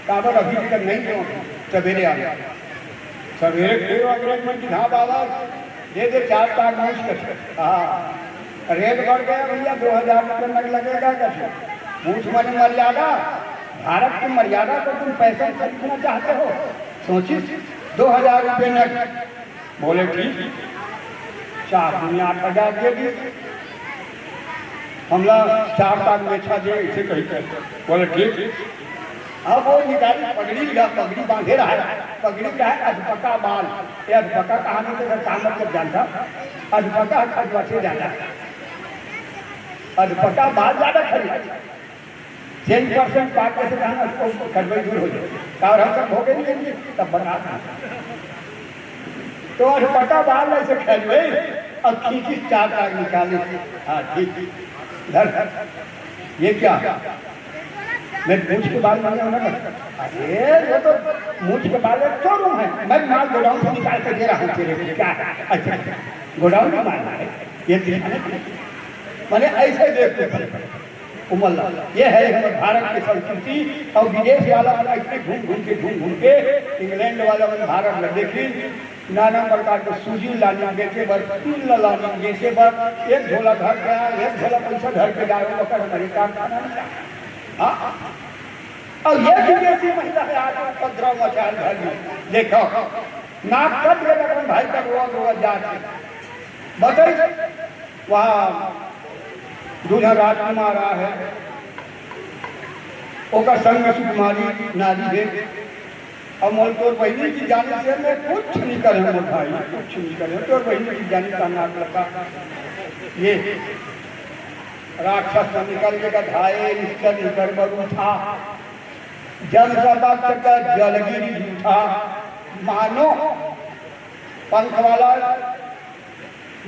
काबर अभी तक नहीं क्यों सवेरे आना सवेरे फिर अंग्रेजमेंट की हाँ बाबा दे 4 का मूछ कर। हाँ रेट बढ़ गया भैया 2000 रुपये नग लगेगा कैसे मूछ मन मर्यादा भारत की मर्यादा को तुम पैसे खरीदना चाहते हो सोचिए 2000 रुपये नग बोले ठीक 4 में 8000 दे दिए हमला 4 ताक मेछा दे इसे कही बोले ठीक। अब वो निकाली पगड़ी बांधे रहा है पगड़ी का है अधपका बाल ये अधपका कहानी से काम मतलब जानता अधपका खजवा से जाना अधपका बाल ज्यादा खरीद 10% पाक कैसे कहना उसको खजवाई दूर हो जाए और हम सब भोगे नहीं देंगे तब बना तो अधपका बाल ऐसे खजवे अब खींची 4 ताक निकाले। हाँ ठीक धर ये क्या मैं मूछ के बाल मांगे होना अरे वो तो मूछ के बाल शोरूम है मैं माल गोडाउन से निकाल कर दे रहा हूँ तेरे को क्या अच्छा गोडाउन में माल है ये मैंने ऐसे देखते उमल ये है हमारे भारत की संस्कृति और विदेश वाला ऐसे घूम घूम के इंग्लैंड वाला भारत में देखी नाना प्रकार के सूजी लानी बेचे बर तिल लानी बेचे बर एक झोला घर के आया एक झोला पैसा घर के जाए ओकर हमारी कारखाना हाँ और ये विदेशी महिला है आज उपद्रव मचाल घर में देखो नाक कट गए अपन भाई का रोज रोज जाते बताइए वहाँ दूल्हा राजकुमार है ओकर संग में सुकुमारी नारी है और मोल तोर बहनी की जाने से मैं कुछ नहीं करे मोर भाई कुछ नहीं करे तोर बहनी की जाने का नाक लगा ये राक्षस निकल के धाये इसका निकर बरू था जल सदा चक्कर जलगिरी झूठा मानो पंख वाला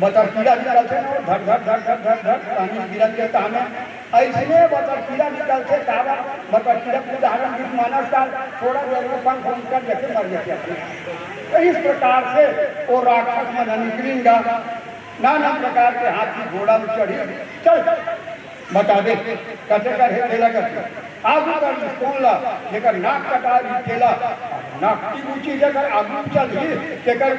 बतरकीला निकलते धर धर धर धर धर धर पानी गिरन के ताने ऐसे बतरकीला निकलते कावा बतरकीला उदाहरण की मानस का थोड़ा देर में पंख उनकर जैसे मर जाते तो इस प्रकार से वो राक्षस मन निकलेगा नाना प्रकार के हाथी घोड़ा में चढ़ी चल बता दे कैसे कर खेला करते आगू कर कौन ला लेकर नाक कटा खेला नाक की ऊंची जगह आगू चल ही लेकर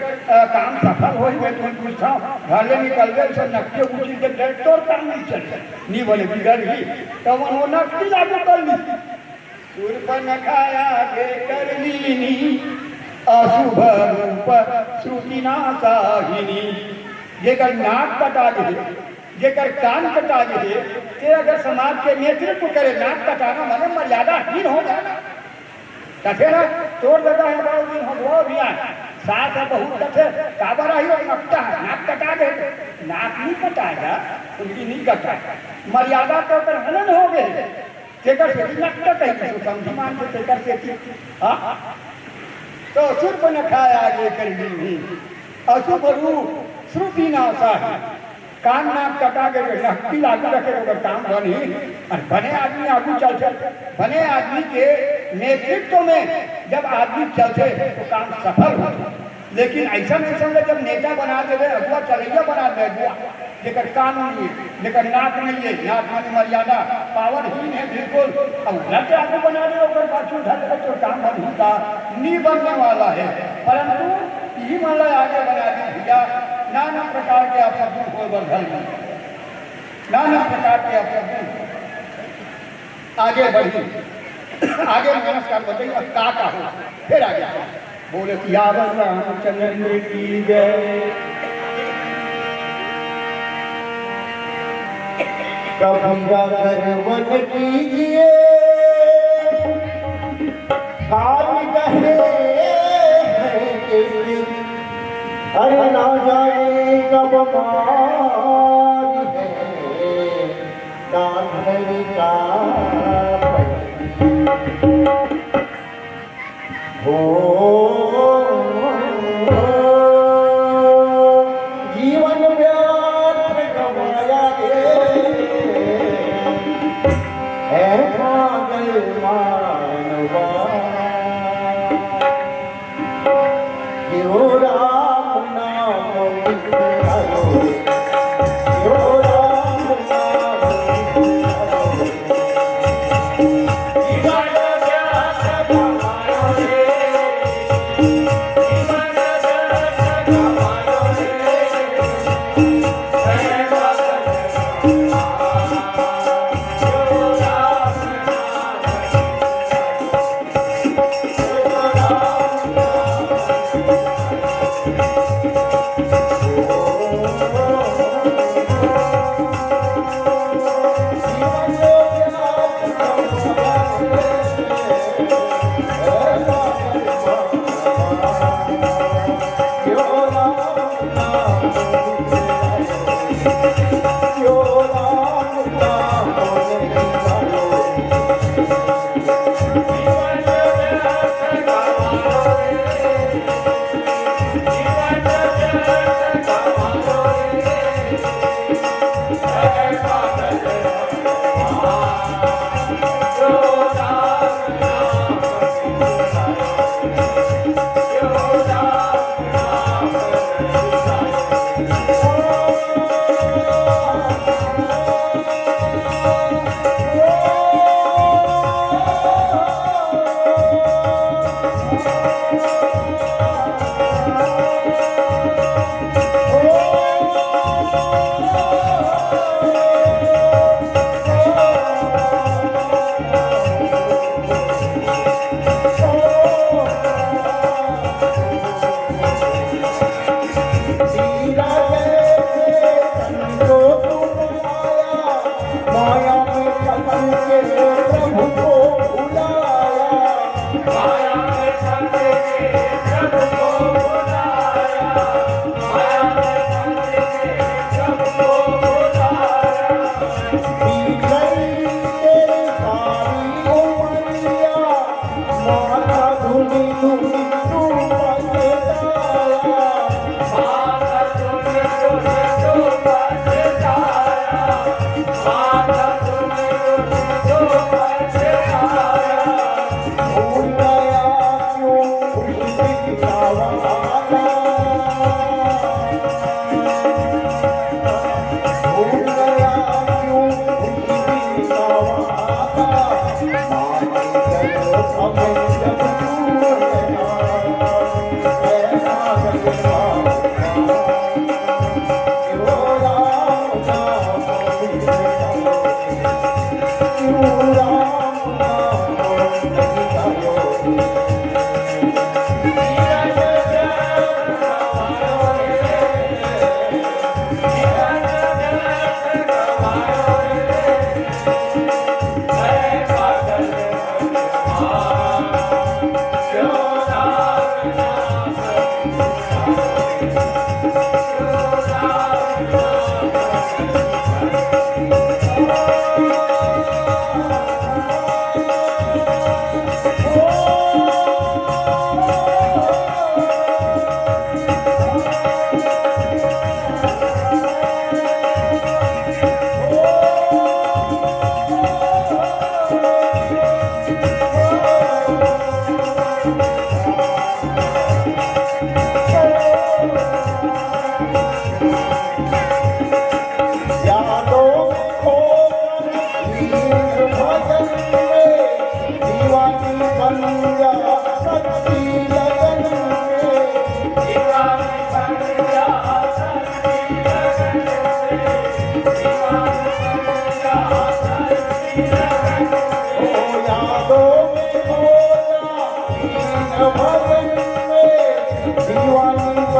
काम सफल हो मैं तुम पूछता हूँ घर में निकल गए सब नक्की ऊंची जगह तो काम नहीं चल नहीं बोले बिगड़ ही तो वो नक्की लागू कर ली सुर पर न खाया के कर लीनी अशुभ रूप श्रुति ना साहिनी जेकर नाक कटा दे जेकर कान कटा दे ते अगर समाज के नेतृत्व करे नाक कटाना माने मर्यादाहीन हो जाना कथे ना तोड़ देता है बहुत दिन हम वो भी आए साथ है बहुत कथे काबरा ही और नकटा है नाक कटा दे नाक नहीं कटाएगा उनकी नहीं कटाएगा मर्यादा तो कर हनन हो गए जेकर से नाक कटाई तो समझी मान के जेकर से हां तो सुर पर न खाया आगे कर ली अशुभ रूप श्रुति ना साही कान नाक कटा के नक्की लागू रखे अगर काम बनी और बने आदमी आगू चलते बने आदमी के नेतृत्व में जब आदमी चलते तो काम सफल होते लेकिन ऐसा नहीं समझे जब नेता बना देवे अगुआ चलैया बना दे लेकर कानून नहीं लेकर नाक नहीं है नाक में मर्यादा पावरहीन है बिल्कुल अब उधर आगू बना दे और बात उधर तो काम बनता नहीं बनने वाला है परंतु यही माला आगे बना दी भैया नाना प्रकार के अपशब्दों को बदल नाना प्रकार के अपशब्दों आगे बढ़ी आगे नमस्कार बताइए अब का हो फिर आगे बोले यावन रामचंद्र की जय कबीरा करवन कीजिए काल कहे अरे ना जाए कब मारी है कान्हरी का हो जीवन व्यर्थ गवाया है पागल मानवा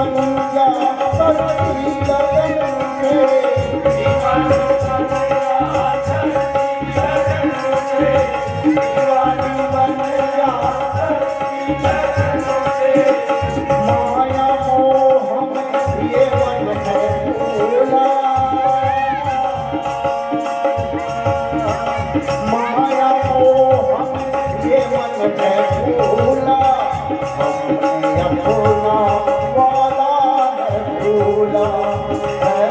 बन जा धरती गगन से, दीवानी बन जा धरती गगन से, दीवानी बन जा धरती गगन से। माया मोह में ये मन है भूला, माया मोह में ये मन है भूला, हमने अपना वादा है भूला है।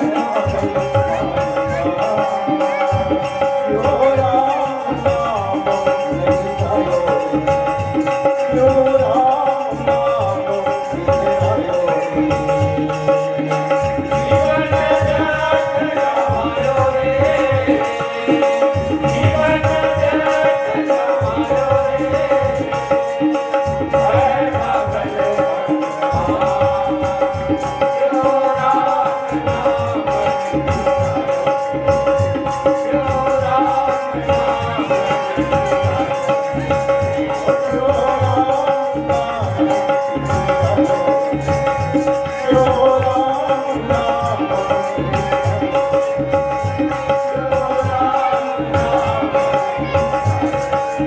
क्यों राम नाम नहीं आयो, क्यों राम नाम नहीं आयो। जीवन जगत रमायो रे, जीवन जगत रमायो रे, है भगवान क्यों राम नाम नहीं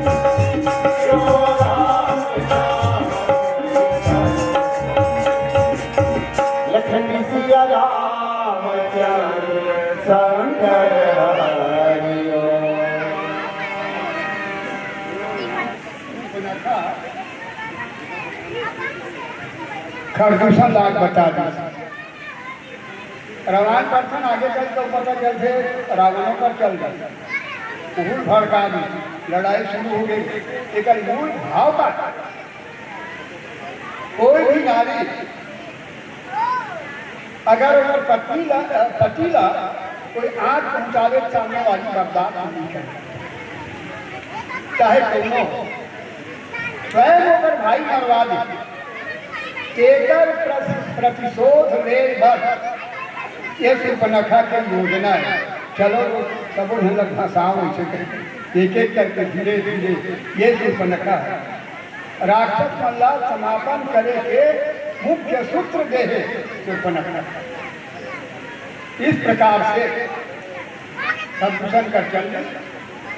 आयो, क्यों राम नाम लखन सिया रामचंद्र शंकर हरिओ। खरदूषण लाग बता दी। रामायण पढ़न आगे चल तो पता चलते रावणों पर चल गए, उहुल भड़का दी, लड़ाई शुरू हो गई। एक मूल भाव का कोई भी नारी अगर उधर पतीला कोई आग पहुंचावे सामने वाली बर्दाश्त नहीं करे, चाहे दोनों स्वयं होकर भाई मरवा दे, तेकर प्रतिशोध ले भर। ये सुपर्णखा की योजना है। चलो सब लग भाषाओं एक एक करके धीरे धीरे ये सुपर्णखा है। राक्षस मल्ला समापन करे के मुख्य सूत्र दे है सुपर्णखा। इस प्रकार से खरदूषण का चल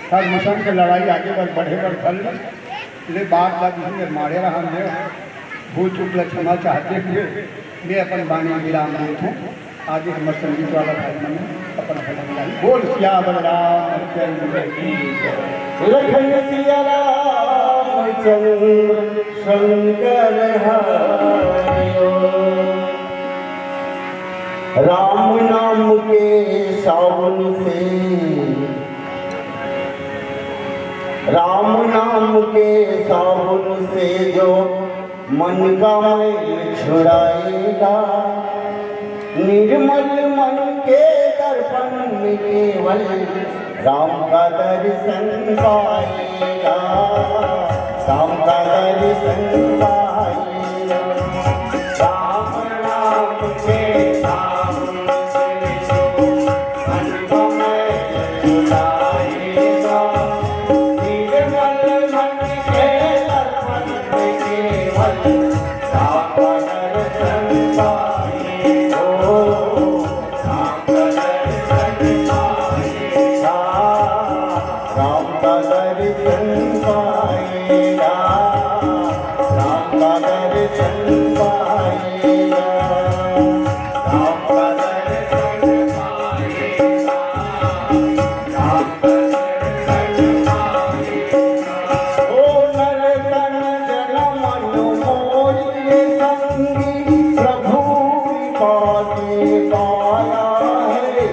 खरदूषण की लड़ाई आगे बढ़े फल ले बात लग मारे रहा हमने भूल चूक क्षमा चाहते हुए मैं अपन वाणी विराम देत हूँ। आगे हमारे संगीत वाला भाई मन अपन भजन बोल सियावर रामचंद्र की जय। लखन सिया रामचंद्र शंकर हरिओ। राम नाम के सावन से, राम नाम के सावन से जो मन का मैल छुड़ाएगा, निर्मल मन के दर्पण में केवल राम का दर्शन पाएगा, राम का दर्शन पाएगा। राम नाम के सावन से जो मन का मैल छुड़ाएगा, निर्मल मन के दर्पण में केवल राम का दर्शन पाएगा, राम का दर्शन पाएगा, राम का दर्शन पाएगा, राम का दर्शन पाएगा, राम का दर्शन पाएगा, राम का दर्शन पाएगा। ओ नर तन जन मन मोरिए संगी, प्रभु कृपा से पाया है।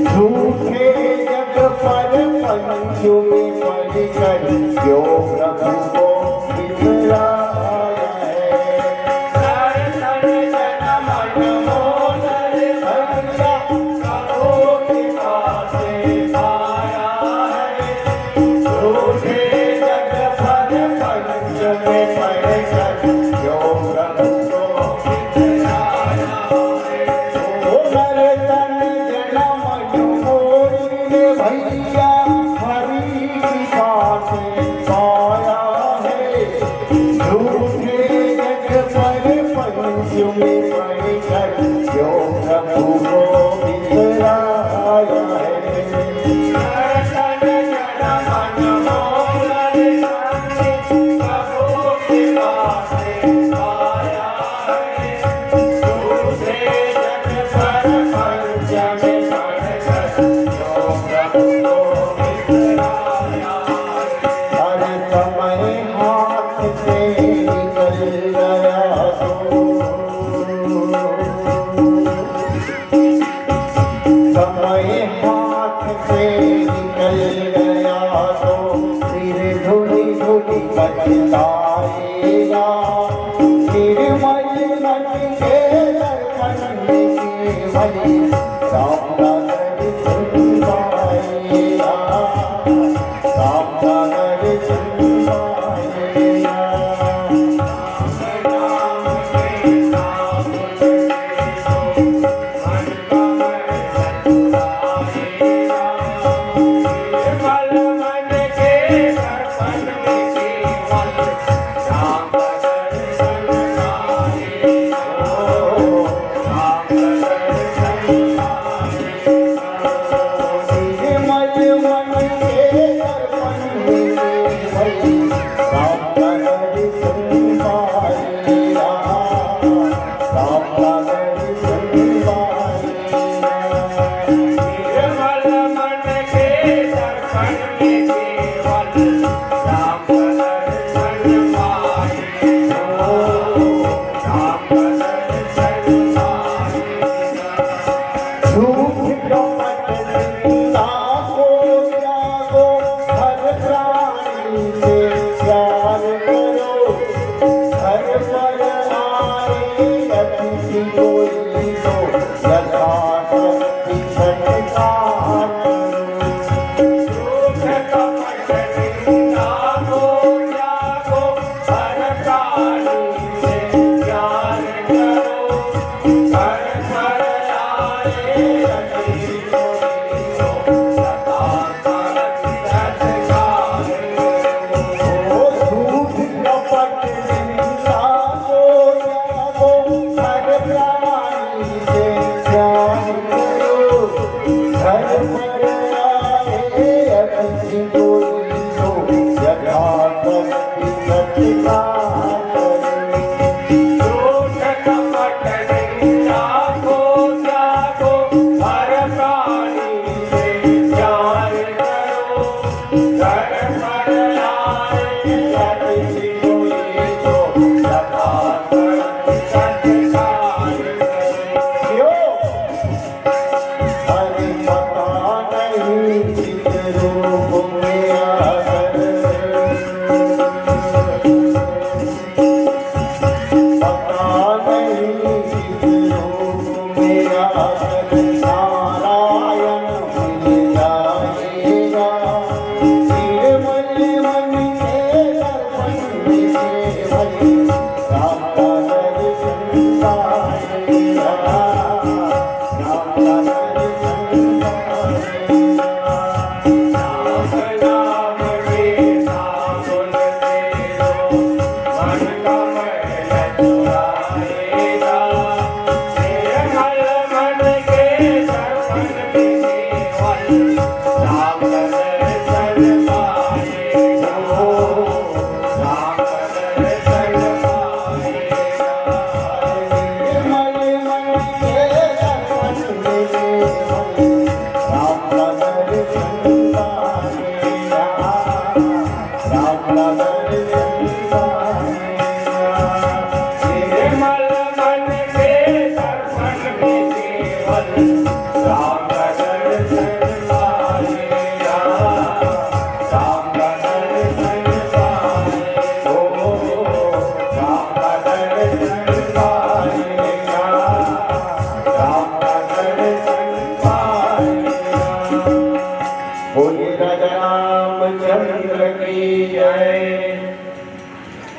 झूठे जग पर पंचु में पढ़कर क्यों प्रभु को बिसराया है। नर तन जन मन मोर भैया, प्रभु कृपा से पाया है। झूठे जग पर पंच में पढ़कर क्यों प्रभु को बिसराया है। ओ नर तन जन मन मोरिए भैया, हरि कृपा से पाया है। झूठे जग पर पंच में पढ़कर कर क्यों प्रभु को बिसराया है। हर समय हाथ से निकल गया तो समय हाथ से निकल गया तो फिर धुली धुली बचताएगा। फिर मन मन के दर्पण में केवल राम का दर्शन पाएगा। राम का दर्शन पाएगा।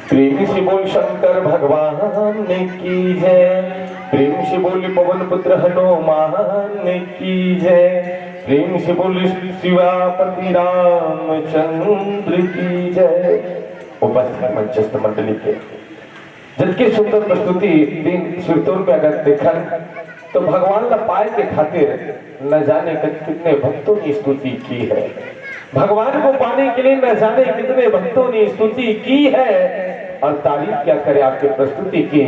प्रेम से बोल शंकर भगवान की जय। प्रेम से बोल पवन पुत्र हनुमान की जय। प्रेम से बोल शिवापति रामचंद्र की जय। उपस्थित मंचस्थ मंडली के जिनकी सुंदर प्रस्तुति दिन शिवतोर में अगर देखन तो भगवान ला पाए के खातिर न जाने कितने भक्तों ने स्तुति की है। भगवान को पाने के लिए न जाने कितने भक्तों ने स्तुति की है। और तारीफ क्या करे आपकी प्रस्तुति की,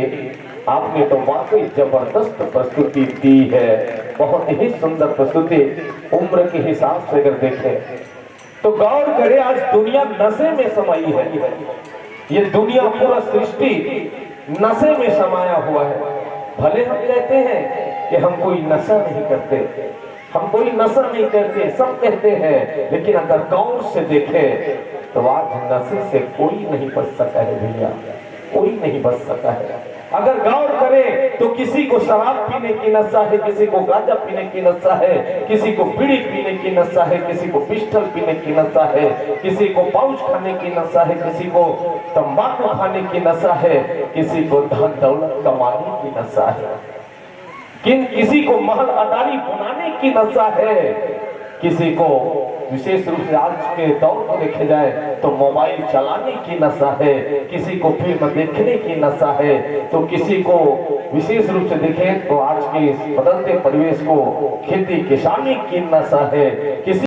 आपने तो वाकई जबरदस्त प्रस्तुति दी है। बहुत ही सुंदर प्रस्तुति। उम्र के हिसाब से अगर देखें तो गौर करे, आज दुनिया नशे में समाई है। ये दुनिया पूरा सृष्टि नशे में समाया हुआ है। भले हम कहते हैं कि हम कोई नशा नहीं करते, हम कोई नशा नहीं करते, सब कहते हैं, लेकिन अगर गौर से देखें तो आज नशे से कोई नहीं बच सका है भैया, कोई नहीं बच सका है। अगर गौर करें तो किसी को शराब पीने की नशा है, किसी को गांजा पीने की नशा है, किसी को बीड़ी पीने की नशा है, किसी को पिस्टल पीने की नशा है, किसी को पाउच खाने की नशा है, किसी को तंबाकू खाने की नशा है, किसी को धन दौलत कमाने की नशा है, किसी को महल अटारी बनाने की नशा है, किसी को विशेष रूप से आज के दौर को देखे जाए तो मोबाइल चलाने की नशा है, किसी को फिल्म देखने की नशा है, तो किसी को विशेष रूप से देखें तो आज के इस बदलते परिवेश को खेती किसानी की नशा है, किसी